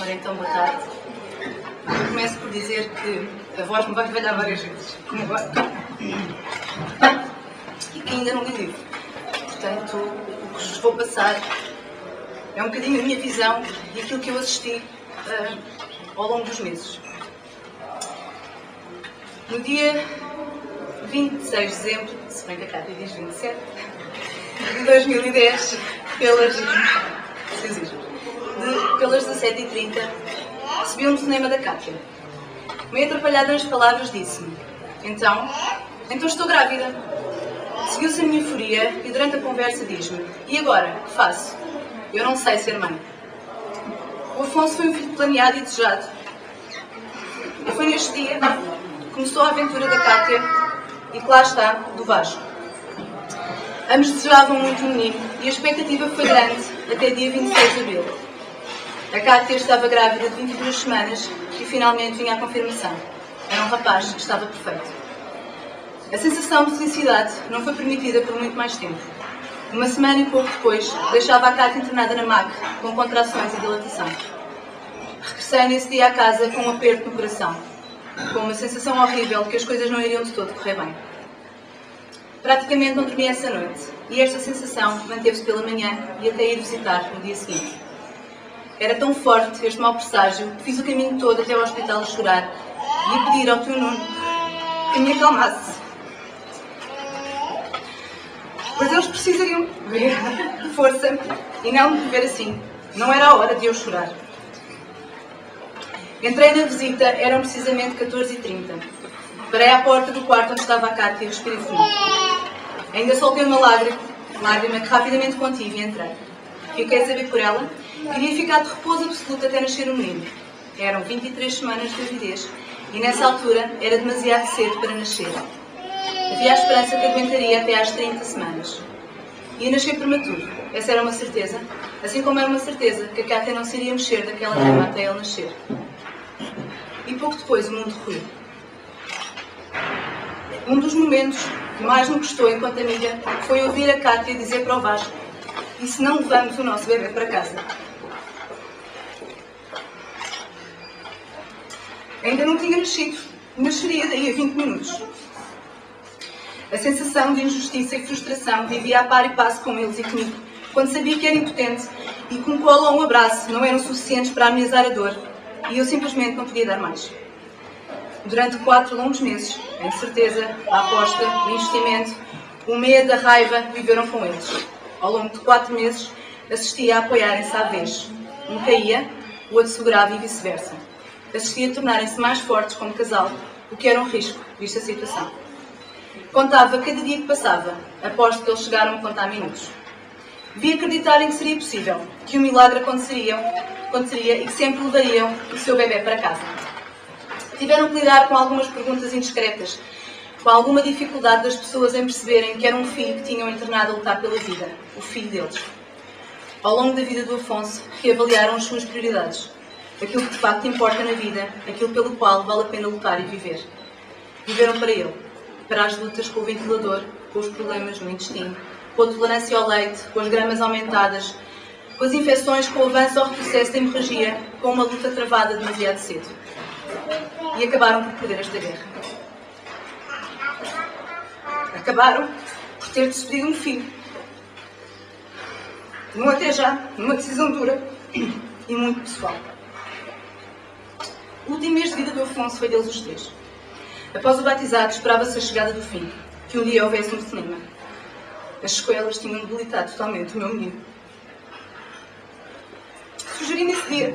Ora então, boa tarde. Eu começo por dizer que a voz me vai falhar várias vezes, como agora. E que ainda não li livro. Portanto, o que vos vou passar é um bocadinho a minha visão e aquilo que eu assisti ao longo dos meses. No dia 26 de dezembro, se bem que a Cátia diz 27, de 2010, pelas 17h30, recebi um telefonema da Cátia. Meio atrapalhada nas palavras, disse-me: Então estou grávida. Seguiu-se a minha furia e durante a conversa diz-me: E agora? O que faço? Eu não sei ser mãe. O Afonso foi um filho planeado e desejado. E foi neste dia que começou a aventura da Cátia e que lá está, do Vasco. Ambos desejavam muito um menino e a expectativa foi grande até dia 26 de abril. A Cátia estava grávida de 22 semanas e finalmente vinha a confirmação. Era um rapaz que estava perfeito. A sensação de felicidade não foi permitida por muito mais tempo. Uma semana e pouco depois, deixava a Cátia internada na maca, com contrações e dilatação. Regressei nesse dia à casa com um aperto no coração, com uma sensação horrível que as coisas não iriam de todo correr bem. Praticamente não dormi essa noite, e esta sensação manteve-se pela manhã e até ir visitar no dia seguinte. Era tão forte este mau presságio que fiz o caminho todo até ao hospital a chorar e a pedir ao tio Nuno que me acalmasse. Pois eles precisariam ver força e não me ver assim. Não era a hora de eu chorar. Entrei na visita, eram precisamente 14h30. Parei à porta do quarto onde estava a Cátia e respirei fundo. Ainda soltei uma lágrima que rapidamente contive e entrei. Fiquei a saber por ela que iria ficar de repouso absoluto até nascer o menino. Eram 23 semanas de gravidez e nessa altura era demasiado cedo para nascer. Havia a esperança que aguentaria até às 30 semanas. Ia nascer prematuro, essa era uma certeza, assim como era uma certeza que a Cátia não se iria mexer daquela cama até ele nascer. E pouco depois o mundo ruiu. Um dos momentos que mais me custou enquanto amiga foi ouvir a Cátia dizer para o Vasco: E se não levamos o nosso bebê para casa? Ainda não tinha nascido, nasceria daí a 20 minutos. A sensação de injustiça e frustração vivia a par e passo com eles e comigo, quando sabia que era impotente e que um colo ou um abraço não eram suficientes para amenizar a dor, e eu simplesmente não podia dar mais. Durante 4 longos meses, a incerteza, a aposta, o investimento, o medo, a raiva viveram com eles. Ao longo de 4 meses, assistia a apoiarem-se à vez. Um caía, o outro segurava e vice-versa. Assistia a tornarem-se mais fortes como casal, o que era um risco, vista a situação. Contava cada dia que passava, aposto que eles chegaram a contar minutos. Vi acreditarem que seria possível, que o milagre aconteceria e que sempre levariam o seu bebê para casa. Tiveram que lidar com algumas perguntas indiscretas, com alguma dificuldade das pessoas em perceberem que era um filho que tinham internado a lutar pela vida, o filho deles. Ao longo da vida do Afonso, reavaliaram as suas prioridades, aquilo que de facto importa na vida, aquilo pelo qual vale a pena lutar e viver. Viveram para ele, para as lutas com o ventilador, com os problemas no intestino, com a tolerância ao leite, com as gramas aumentadas, com as infecções, com o avanço ou retrocesso da hemorragia, com uma luta travada demasiado cedo. E acabaram por perder esta guerra. Acabaram por ter despedido um filho. Num até já, numa decisão dura e muito pessoal. O último mês de vida do Afonso foi deles os 3. Após o batizado, esperava-se a chegada do fim, que um dia houvesse um cinema. As sequelas tinham debilitado totalmente o meu menino. Sugeri nesse dia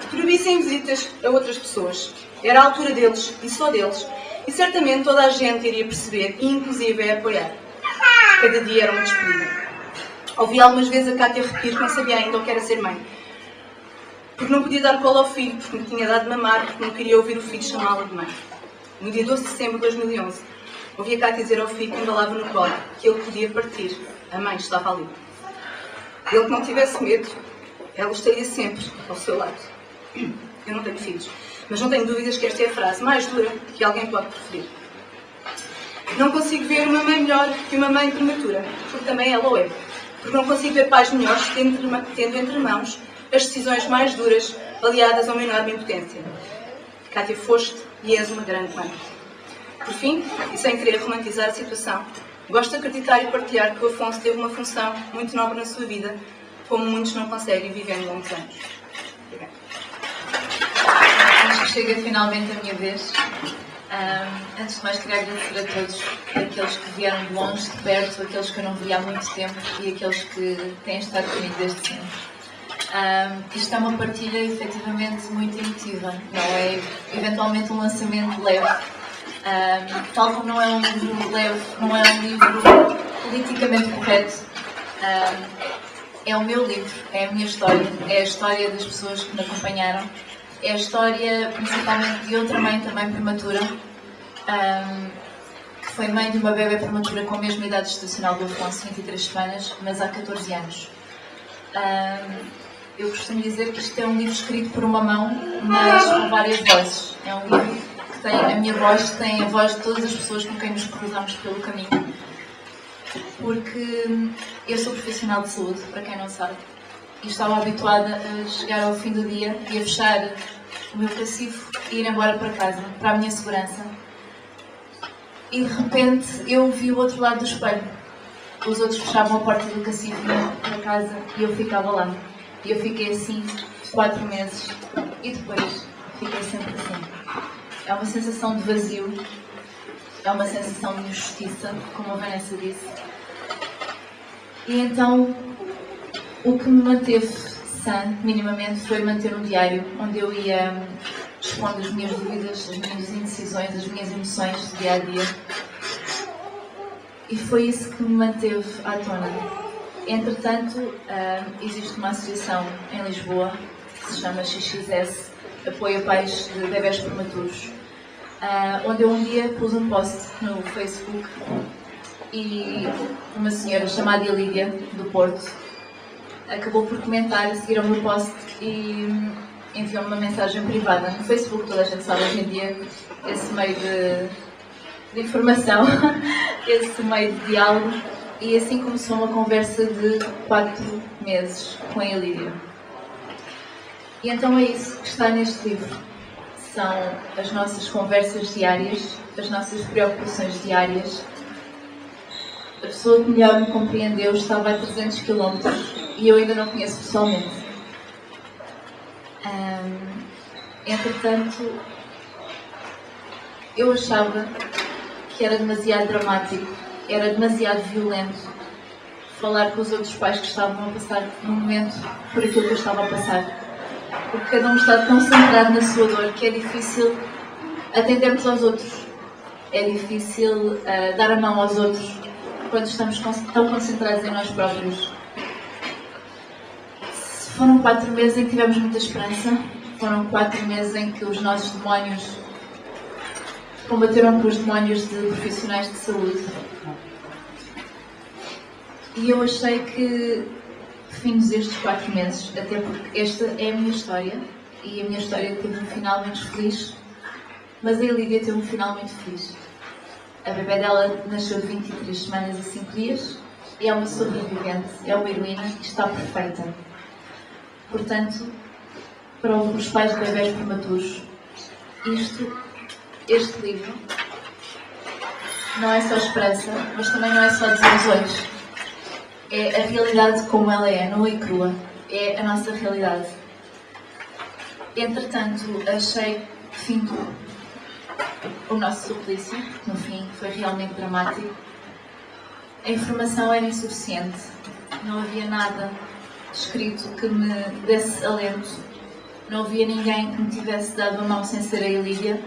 que proibissem visitas a outras pessoas. Era a altura deles, e só deles, e certamente toda a gente iria perceber e inclusive apoiar. Cada dia era uma despedida. Ouvi algumas vezes a Cátia repetir que não sabia ainda o que era ser mãe. Porque não podia dar colo ao filho, porque me tinha dado de mamar, porque não queria ouvir o filho chamá-la de mãe. No dia 12 de setembro de 2011, ouvi a Cátia dizer ao filho que embalava no colo que ele podia partir. A mãe estava ali. Ele que não tivesse medo, ela estaria sempre ao seu lado. Eu não tenho filhos, mas não tenho dúvidas que esta é a frase mais dura que alguém pode preferir. Não consigo ver uma mãe melhor que uma mãe prematura, porque também ela o é. Porque não consigo ver pais melhores tendo entre mãos as decisões mais duras, aliadas a uma enorme impotência. Kátia, foste e és uma grande mãe. Por fim, e sem querer romantizar a situação, gosto de acreditar e partilhar que o Afonso teve uma função muito nobre na sua vida, como muitos não conseguem vivendo longos anos. Obrigada. Acho que chega finalmente a minha vez. Antes de mais, queria agradecer a todos, aqueles que vieram de longe, de perto, aqueles que eu não via há muito tempo e aqueles que têm estado comigo desde sempre. Isto é uma partilha efetivamente muito emotiva, não é eventualmente um lançamento leve. Tal como não é um livro leve, não é um livro politicamente correto. É o meu livro, é a minha história, é a história das pessoas que me acompanharam. É a história, principalmente, de outra mãe também prematura, que foi mãe de uma bebê prematura com a mesma idade gestacional do Afonso, 23 semanas, mas há 14 anos. Eu costumo dizer que isto é um livro escrito por uma mão, mas com várias vozes. É um livro que tem a minha voz, tem a voz de todas as pessoas com quem nos cruzamos pelo caminho. Porque eu sou profissional de saúde, para quem não sabe. E estava habituada a chegar ao fim do dia e a fechar o meu cacifo e ir embora para casa, para a minha segurança. E de repente eu vi o outro lado do espelho. Os outros fechavam a porta do cacifo para casa e eu ficava lá. E eu fiquei assim 4 meses e depois fiquei sempre assim. É uma sensação de vazio, é uma sensação de injustiça, como a Vanessa disse. E então o que me manteve sã, minimamente, foi manter um diário onde eu ia expondo as minhas dúvidas, as minhas indecisões, as minhas emoções do dia a dia. E foi isso que me manteve à tona. Entretanto, existe uma associação em Lisboa que se chama XXS, Apoio a Pais de Bebés Prematuros, onde eu um dia pus um post no Facebook e uma senhora chamada Lídia, do Porto, acabou por comentar a seguir ao meu post e enviou-me uma mensagem privada no Facebook. Toda a gente sabe hoje em dia esse meio de informação, esse meio de diálogo, e assim começou uma conversa de 4 meses com a Lídia. E então é isso que está neste livro. São as nossas conversas diárias, as nossas preocupações diárias. A pessoa que melhor me compreendeu estava a 300 km e eu ainda não conheço pessoalmente. Entretanto, eu achava que era demasiado dramático, era demasiado violento falar com os outros pais que estavam a passar no momento por aquilo que eu estava a passar. Porque cada um está tão centrado na sua dor que é difícil atendermos aos outros. É difícil dar a mão aos outros quando estamos tão concentrados em nós próprios. Foram 4 meses em que tivemos muita esperança. Foram 4 meses em que os nossos demónios combateram com os demónios de profissionais de saúde. E eu achei que, fins estes 4 meses, até porque esta é a minha história, e a minha história teve um final menos feliz, mas a Lídia teve um final muito feliz. A bebé dela nasceu de 23 semanas e 5 dias, e é uma sobrevivente, é uma heroína e está perfeita. Portanto, para os pais de bebés prematuros, este livro não é só esperança, mas também não é só desilusões. É a realidade como ela é, nua e crua. É a nossa realidade. Entretanto, achei que fim o nosso suplício, que no fim foi realmente dramático. A informação era insuficiente. Não havia nada escrito que me desse alento. Não havia ninguém que me tivesse dado a mão sem ser a Lídia.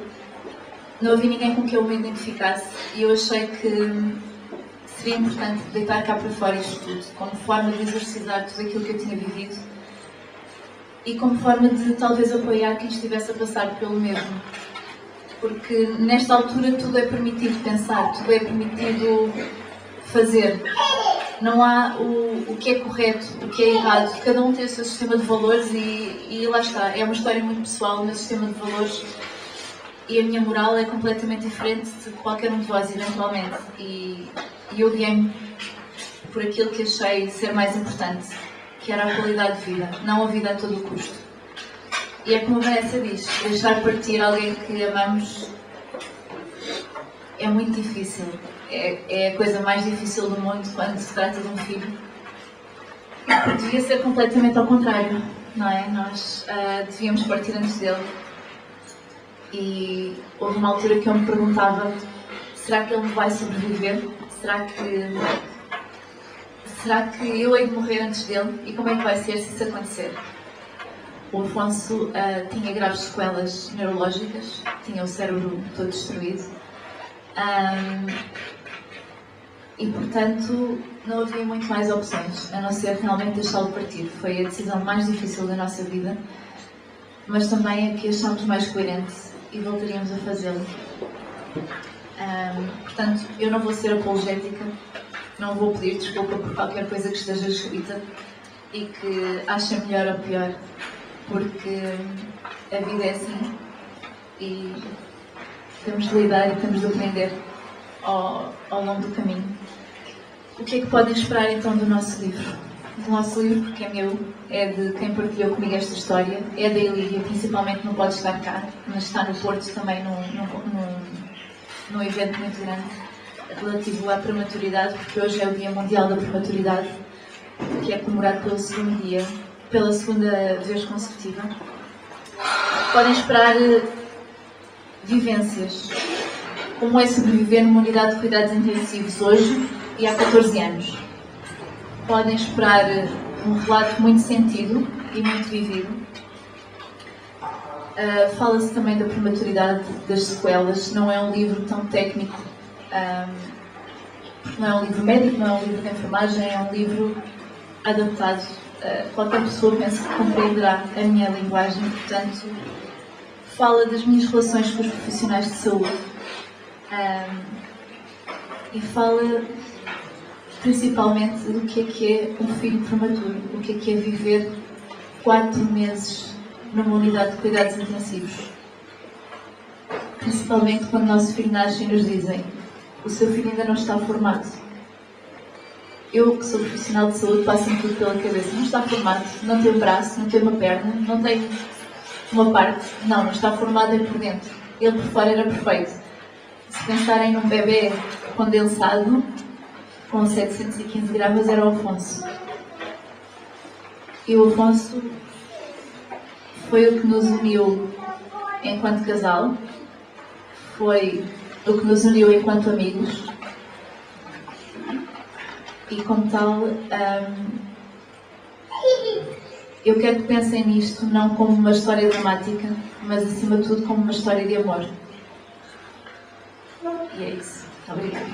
Não havia ninguém com quem eu me identificasse. E eu achei que seria importante deitar cá para fora isto tudo, como forma de exorcizar tudo aquilo que eu tinha vivido e como forma de talvez apoiar quem estivesse a passar pelo mesmo. Porque nesta altura tudo é permitido pensar, tudo é permitido fazer. Não há o que é correto, o que é errado. Cada um tem o seu sistema de valores e lá está. É uma história muito pessoal, o meu sistema de valores e a minha moral é completamente diferente de qualquer um de vós, eventualmente. E eu guiei-me por aquilo que achei ser mais importante, que era a qualidade de vida, não a vida a todo o custo. E é como a Vanessa diz, deixar partir alguém que amamos é muito difícil. É a coisa mais difícil do mundo quando se trata de um filho. Porque devia ser completamente ao contrário, não é? Nós devíamos partir antes dele. E houve uma altura que eu me perguntava, será que ele vai sobreviver? Será que eu hei de morrer antes dele? E como é que vai ser se isso acontecer? O Afonso tinha graves sequelas neurológicas, tinha o cérebro todo destruído. E, portanto, não havia muito mais opções, a não ser realmente deixá-lo partir. Foi a decisão mais difícil da nossa vida, mas também a que achámos mais coerente e voltaríamos a fazê-lo. Portanto, eu não vou ser apologética, não vou pedir desculpa por qualquer coisa que esteja escrita e que ache melhor ou pior, porque a vida é assim e temos de lidar e temos de aprender ao longo do caminho. O que é que podem esperar então do nosso livro? Do nosso livro, porque é meu, é de quem partilhou comigo esta história, é da Elídia, principalmente não pode estar cá, mas está no Porto também num evento muito grande relativo à prematuridade, porque hoje é o Dia Mundial da Prematuridade, que é comemorado pela segunda vez consecutiva. Podem esperar vivências, como é sobreviver numa unidade de cuidados intensivos hoje e há 14 anos. Podem esperar um relato muito sentido e muito vivido. Fala-se também da prematuridade, das sequelas. Não é um livro tão técnico, não é um livro médico, não é um livro de enfermagem, é um livro adaptado. Qualquer pessoa pensa que compreenderá a minha linguagem, portanto, fala das minhas relações com os profissionais de saúde e fala principalmente do que é um filho prematuro, o que é viver 4 meses numa unidade de cuidados intensivos. Principalmente quando o nosso filho nasce e nos dizem: o seu filho ainda não está formado. Eu, que sou profissional de saúde, passo-me tudo pela cabeça. Não está formado, não tem um braço, não tem uma perna, não tem uma parte. Não está formado é por dentro. Ele por fora era perfeito. Se pensarem num bebê condensado, com 715 gramas, era o Afonso. E o Afonso foi o que nos uniu enquanto casal, foi o que nos uniu enquanto amigos. E como tal, eu quero que pensem nisto não como uma história dramática, mas acima de tudo como uma história de amor. E é isso. Obrigada.